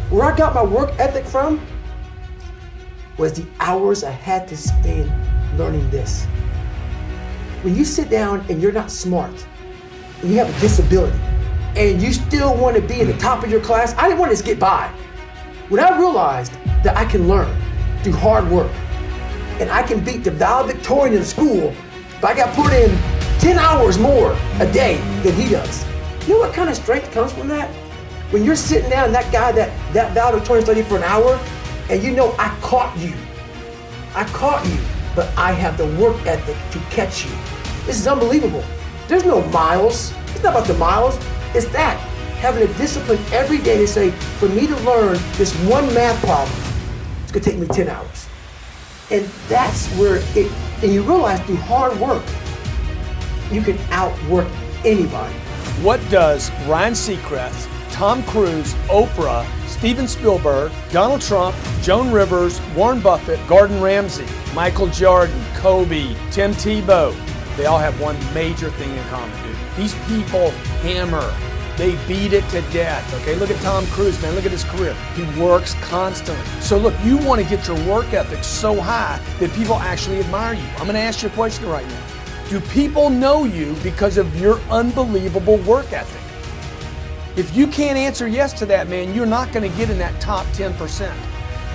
Where I got my work ethic from was the hours I had to spend learning this. When you sit down and you're not smart, and you have a disability, and you still want to be in the top of your class, I didn't want to just get by. When I realized that I can learn through hard work, and I can beat the valedictorian in school, but I got put in 10 hours more a day than he does. You know what kind of strength comes from that? When you're sitting down, that guy, that valedictorian studied for an hour, and you know I caught you, but I have the work ethic to catch you. This is unbelievable. There's no miles. It's not about the miles. It's that, having a discipline every day to say, for me to learn this one math problem, it's gonna take me 10 hours. And that's where and you realize through hard work, you can outwork anybody. What does Ryan Seacrest, Tom Cruise, Oprah, Steven Spielberg, Donald Trump, Joan Rivers, Warren Buffett, Gordon Ramsay, Michael Jordan, Kobe, Tim Tebow, they all have one major thing in common, dude. These people hammer. They beat it to death, okay? Look at Tom Cruise, man. Look at his career. He works constantly. So look, you want to get your work ethic so high that people actually admire you. I'm going to ask you a question right now. Do people know you because of your unbelievable work ethic? If you can't answer yes to that, man, you're not going to get in that top 10%.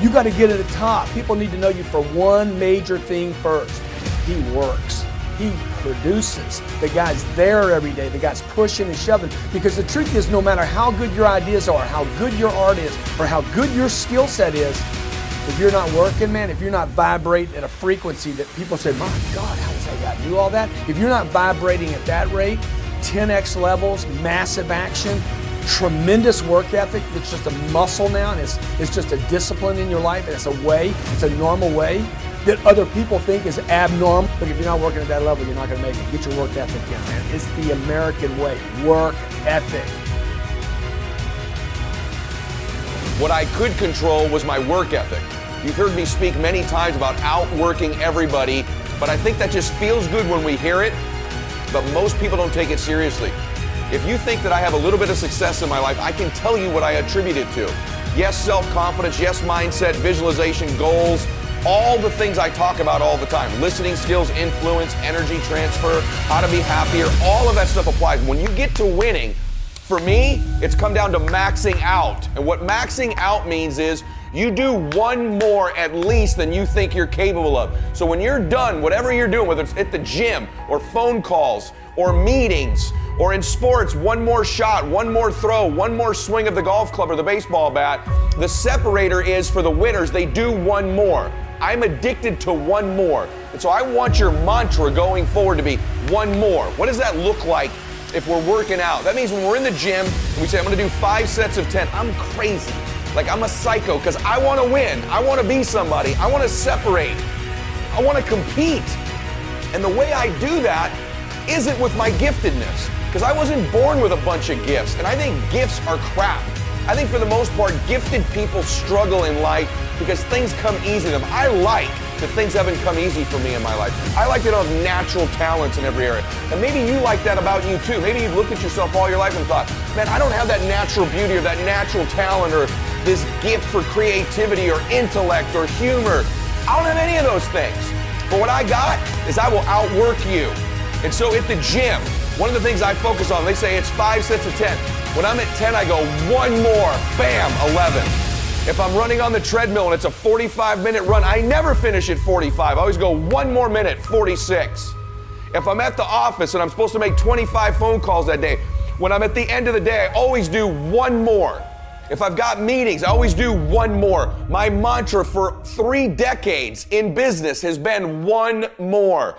You got to get at the top. People need to know you for one major thing first. He works. He produces. The guy's there every day. The guy's pushing and shoving. Because the truth is, no matter how good your ideas are, how good your art is, or how good your skill set is, if you're not working, man, if you're not vibrating at a frequency that people say, my God, how does that guy do all that? If you're not vibrating at that rate, 10x levels, massive action, tremendous work ethic, it's just a muscle now, and it's just a discipline in your life, and it's a way, it's a normal way that other people think is abnormal. But if you're not working at that level, you're not gonna make it. Get your work ethic in, man. It's the American way, work ethic. What I could control was my work ethic. You've heard me speak many times about outworking everybody, but I think that just feels good when we hear it, but most people don't take it seriously. If you think that I have a little bit of success in my life, I can tell you what I attribute it to. Yes, self-confidence, yes, mindset, visualization, goals, all the things I talk about all the time. Listening skills, influence, energy transfer, how to be happier, all of that stuff applies. When you get to winning, for me, it's come down to maxing out. And what maxing out means is you do one more at least than you think you're capable of. So when you're done, whatever you're doing, whether it's at the gym or phone calls or meetings or in sports, one more shot, one more throw, one more swing of the golf club or the baseball bat, the separator is for the winners, they do one more. I'm addicted to one more. And so I want your mantra going forward to be one more. What does that look like if we're working out? That means when we're in the gym and we say, I'm gonna do 5 sets of 10, I'm crazy. Like I'm a psycho because I wanna win. I wanna be somebody. I wanna separate. I wanna compete. And the way I do that isn't with my giftedness, because I wasn't born with a bunch of gifts. And I think gifts are crap. I think for the most part, gifted people struggle in life because things come easy to them. I like that things haven't come easy for me in my life. I like that I have natural talents in every area. And maybe you like that about you too. Maybe you've looked at yourself all your life and thought, man, I don't have that natural beauty or that natural talent or this gift for creativity or intellect or humor. I don't have any of those things. But what I got is I will outwork you. And so at the gym, one of the things I focus on, they say it's 5 sets of 10. When I'm at 10, I go one more, bam, 11. If I'm running on the treadmill and it's a 45-minute run, I never finish at 45. I always go one more minute, 46. If I'm at the office and I'm supposed to make 25 phone calls that day, when I'm at the end of the day, I always do one more. If I've got meetings, I always do one more. My mantra for 3 decades in business has been one more.